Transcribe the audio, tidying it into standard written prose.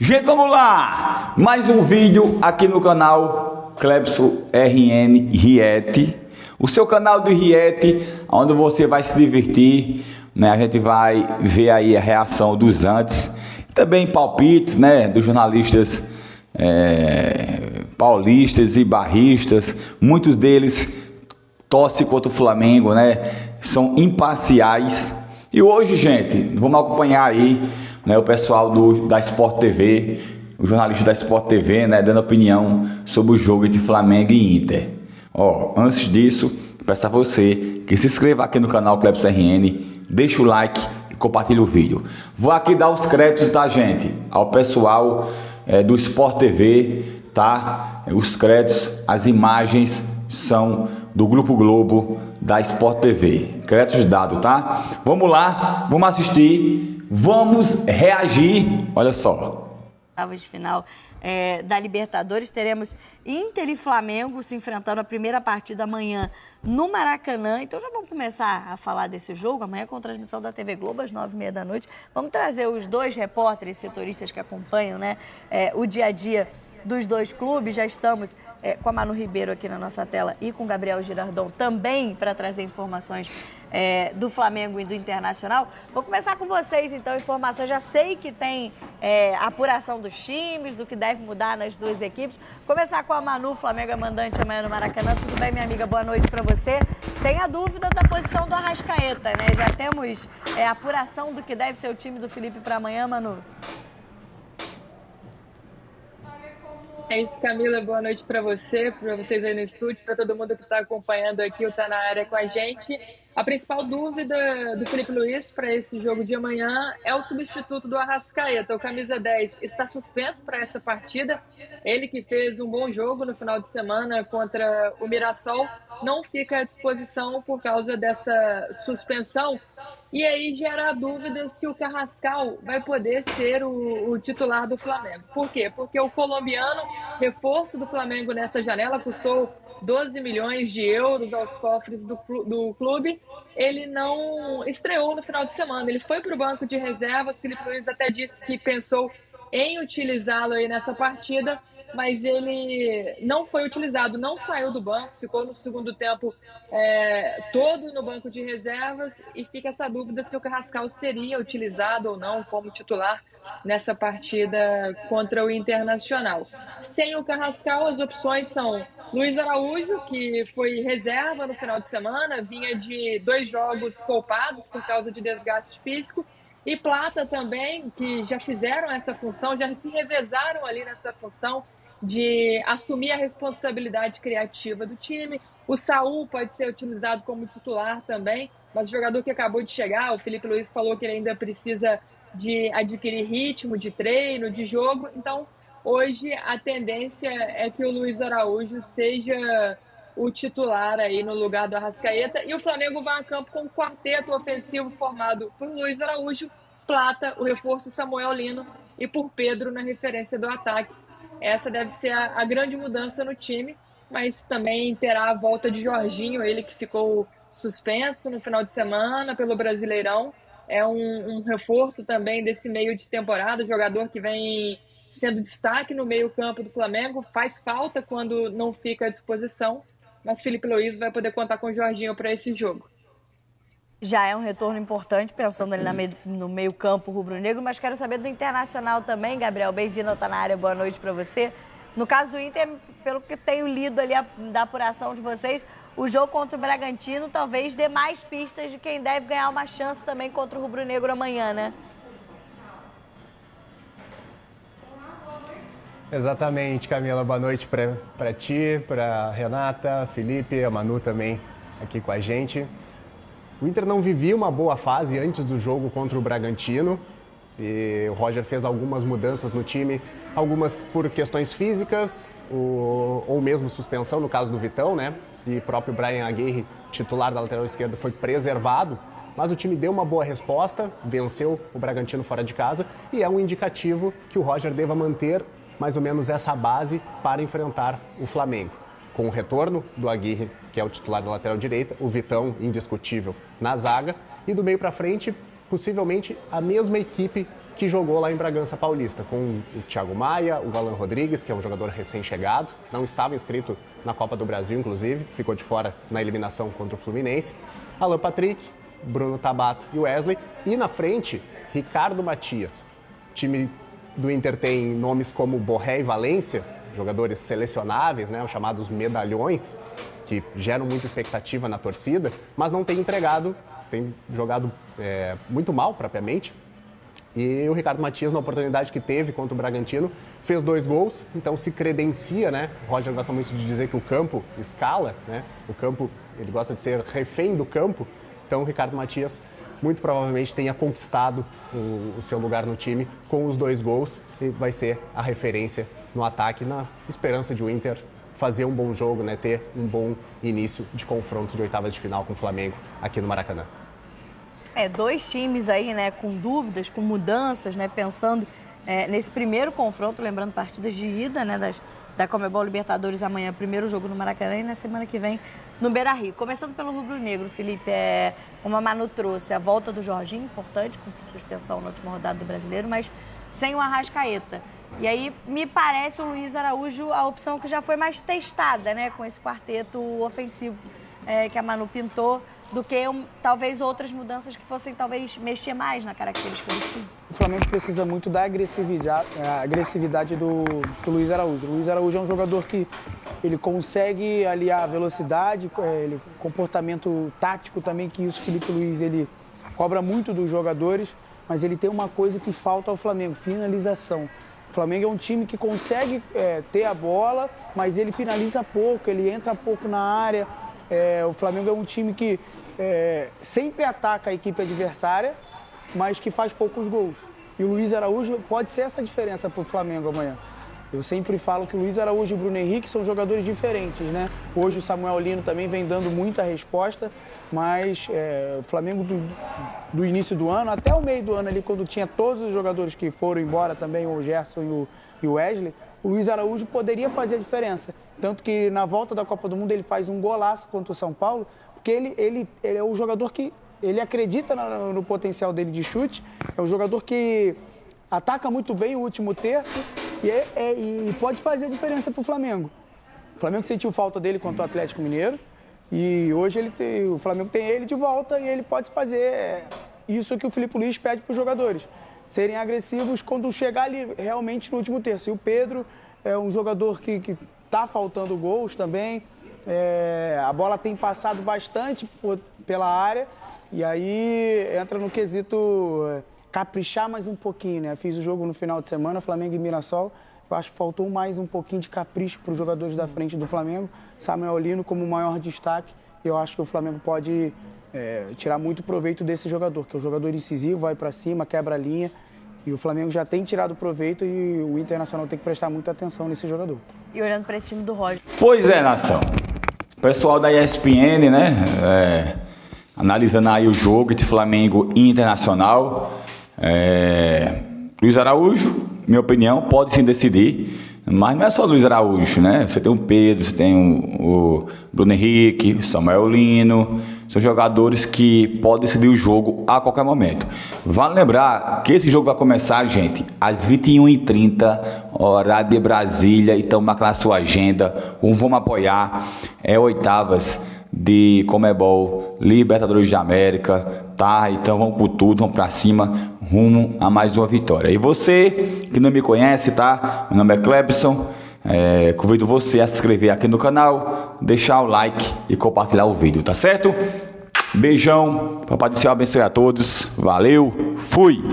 Gente, vamos lá! Mais um vídeo aqui no canal Clebson RN Riete, o seu canal do Riete, onde você vai se divertir, né? A gente vai ver aí a reação dos antes, também palpites, né? Dos jornalistas paulistas e barristas, muitos deles torcem contra o Flamengo, né? São imparciais. E hoje, gente, vamos acompanhar aí, né, o pessoal da Sport TV, o jornalista da Sport TV, né, dando opinião sobre o jogo entre Flamengo e Inter. Antes disso, peço a você que se inscreva aqui no canal Clebson RN, deixa o like e compartilhe o vídeo. Vou aqui dar os créditos da gente ao pessoal do Sport TV, tá? Os créditos, as imagens são do Grupo Globo da Sport TV. Créditos dados, tá? Vamos lá, vamos assistir, vamos reagir. Olha só. Oitavas de final da Libertadores, teremos Inter e Flamengo se enfrentando a primeira partida amanhã no Maracanã. Então já vamos começar a falar desse jogo, amanhã com transmissão da TV Globo às 9h30 da noite. Vamos trazer os dois repórteres setoristas que acompanham, né, o dia a dia dos dois clubes. Já estamos com a Manu Ribeiro aqui na nossa tela e com o Gabriel Girardon também para trazer informações do Flamengo e do Internacional. Vou começar com vocês, então, informações. Já sei que tem apuração dos times, do que deve mudar nas duas equipes. Começar com a Manu, Flamengo é mandante amanhã no Maracanã. Tudo bem, minha amiga? Boa noite para você. Tem a dúvida da posição do Arrascaeta, né? Já temos apuração do que deve ser o time do Felipe para amanhã, Manu? É isso, Camila. Boa noite para você, para vocês aí no estúdio, para todo mundo que está acompanhando aqui o Tá Na Área com a gente. A principal dúvida do Felipe Luiz para esse jogo de amanhã é o substituto do Arrascaeta. O camisa 10 está suspenso para essa partida. Ele que fez um bom jogo no final de semana contra o Mirassol, não fica à disposição por causa dessa suspensão. E aí gera a dúvida se o Carrascal vai poder ser o titular do Flamengo. Por quê? Porque o colombiano, reforço do Flamengo nessa janela, custou 12 milhões de euros aos cofres do clube. Ele não estreou no final de semana. Ele foi para o banco de reservas. Felipe Luiz até disse que pensou em utilizá-lo aí nessa partida, mas ele não foi utilizado, não saiu do banco, ficou no segundo tempo todo no banco de reservas, e fica essa dúvida se o Carrascal seria utilizado ou não como titular nessa partida contra o Internacional. Sem o Carrascal, as opções são Luiz Araújo, que foi reserva no final de semana, vinha de 2 jogos poupados por causa de desgaste físico, e Plata também, que já fizeram essa função, já se revezaram ali nessa função de assumir a responsabilidade criativa do time. O Saul pode ser utilizado como titular também, mas o jogador que acabou de chegar, o Felipe Luiz falou que ele ainda precisa de adquirir ritmo de treino, de jogo. Então, hoje a tendência é que o Luiz Araújo seja o titular aí no lugar do Arrascaeta, e o Flamengo vai a campo com um quarteto ofensivo formado por Luiz Araújo, Plata, o reforço Samuel Lino, e por Pedro na referência do ataque. Essa deve ser a grande mudança no time, mas também terá a volta de Jorginho, ele que ficou suspenso no final de semana pelo Brasileirão. É um reforço também desse meio de temporada, jogador que vem sendo destaque no meio-campo do Flamengo, faz falta quando não fica à disposição, mas Felipe Luiz vai poder contar com o Jorginho para esse jogo. Já é um retorno importante, pensando ali no meio-campo rubro-negro, mas quero saber do Internacional também. Gabriel, bem-vindo ao Tá Na Área, boa noite para você. No caso do Inter, pelo que tenho lido ali da apuração de vocês, o jogo contra o Bragantino talvez dê mais pistas de quem deve ganhar uma chance também contra o rubro-negro amanhã, né? Exatamente, Camila. Boa noite para ti, para Renata, Felipe, a Manu também aqui com a gente. O Inter não vivia uma boa fase antes do jogo contra o Bragantino, e o Roger fez algumas mudanças no time, algumas por questões físicas ou mesmo suspensão, no caso do Vitão, né? E próprio Bryan Aguirre, titular da lateral esquerda, foi preservado, mas o time deu uma boa resposta, venceu o Bragantino fora de casa, e é um indicativo que o Roger deva manter mais ou menos essa base para enfrentar o Flamengo. Com o retorno do Aguirre, que é o titular da lateral direita, o Vitão, indiscutível, na zaga, e do meio para frente, possivelmente a mesma equipe que jogou lá em Bragança Paulista, com o Thiago Maia, o Alan Rodrigues, que é um jogador recém-chegado, não estava inscrito na Copa do Brasil, inclusive, ficou de fora na eliminação contra o Fluminense, Alan Patrick, Bruno Tabata e Wesley, e na frente, Ricardo Matias. O time do Inter tem nomes como Borré e Valência, jogadores selecionáveis, né, os chamados medalhões, que geram muita expectativa na torcida, mas não tem entregado, tem jogado muito mal propriamente. E o Ricardo Matias, na oportunidade que teve contra o Bragantino, fez 2 gols, então se credencia, né? O Roger gosta muito de dizer que o campo escala, né? O campo, ele gosta de ser refém do campo, então o Ricardo Matias muito provavelmente tenha conquistado o seu lugar no time com os 2 gols e vai ser a referência no ataque, na esperança de o Inter fazer um bom jogo, né? Ter um bom início de confronto de oitavas de final com o Flamengo aqui no Maracanã. 2 times aí, né, com dúvidas, com mudanças, né, pensando nesse primeiro confronto, lembrando partidas de ida, né, da Conmebol Libertadores amanhã, primeiro jogo no Maracanã e na semana que vem no Beira-Rio. Começando pelo rubro-negro, Felipe, como a Manu trouxe, a volta do Jorginho, importante, com suspensão na última rodada do Brasileiro, mas sem o Arrascaeta. E aí, me parece o Luiz Araújo a opção que já foi mais testada, né, com esse quarteto ofensivo que a Manu pintou, do que talvez outras mudanças que fossem talvez mexer mais na característica do time. O Flamengo precisa muito da agressividade do Luiz Araújo. O Luiz Araújo é um jogador que ele consegue aliar a velocidade, comportamento tático também, que isso o Felipe Luiz ele cobra muito dos jogadores, mas ele tem uma coisa que falta ao Flamengo, finalização. O Flamengo é um time que consegue ter a bola, mas ele finaliza pouco, ele entra pouco na área. O Flamengo é um time que sempre ataca a equipe adversária, mas que faz poucos gols. E o Luiz Araújo pode ser essa diferença para o Flamengo amanhã. Eu sempre falo que o Luiz Araújo e o Bruno Henrique são jogadores diferentes, né? Hoje o Samuel Lino também vem dando muita resposta, mas o Flamengo do início do ano, até o meio do ano ali, quando tinha todos os jogadores que foram embora também, o Gerson e o Wesley, o Luiz Araújo poderia fazer a diferença. Tanto que na volta da Copa do Mundo ele faz um golaço contra o São Paulo, porque ele é o jogador que ele acredita no potencial dele de chute, é um jogador que ataca muito bem o último terço e pode fazer a diferença para o Flamengo. O Flamengo sentiu falta dele contra o Atlético Mineiro e hoje o Flamengo tem ele de volta e ele pode fazer isso que o Felipe Luiz pede para os jogadores, serem agressivos quando chegar ali realmente no último terço. E o Pedro é um jogador que está faltando gols também, a bola tem passado bastante pela área e aí entra no quesito caprichar mais um pouquinho, né? Fiz o jogo no final de semana, Flamengo e Mirassol, eu acho que faltou mais um pouquinho de capricho para os jogadores da frente do Flamengo, Samuel Lino como o maior destaque, eu acho que o Flamengo pode tirar muito proveito desse jogador, que é um jogador incisivo, vai para cima, quebra a linha, e o Flamengo já tem tirado proveito e o Internacional tem que prestar muita atenção nesse jogador. E olhando para esse time do Roger. Pois é, nação. O pessoal da ESPN, né, analisando aí o jogo entre Flamengo e Internacional. Luiz Araújo, minha opinião, pode sim decidir, mas não é só Luiz Araújo, né? Você tem o Pedro, você tem o Bruno Henrique, o Samuel Lino, são jogadores que podem decidir o jogo a qualquer momento. Vale lembrar que esse jogo vai começar, gente, às 21h30, horário de Brasília, então marca na sua agenda, vamos apoiar, oitavas de Conmebol Libertadores de América, tá? Então vamos com tudo, vamos pra cima, rumo a mais uma vitória. E você que não me conhece, tá? Meu nome é Clebson, convido você a se inscrever aqui no canal, deixar o like e compartilhar o vídeo, tá certo? Beijão, Papai do Céu abençoe a todos, valeu, fui!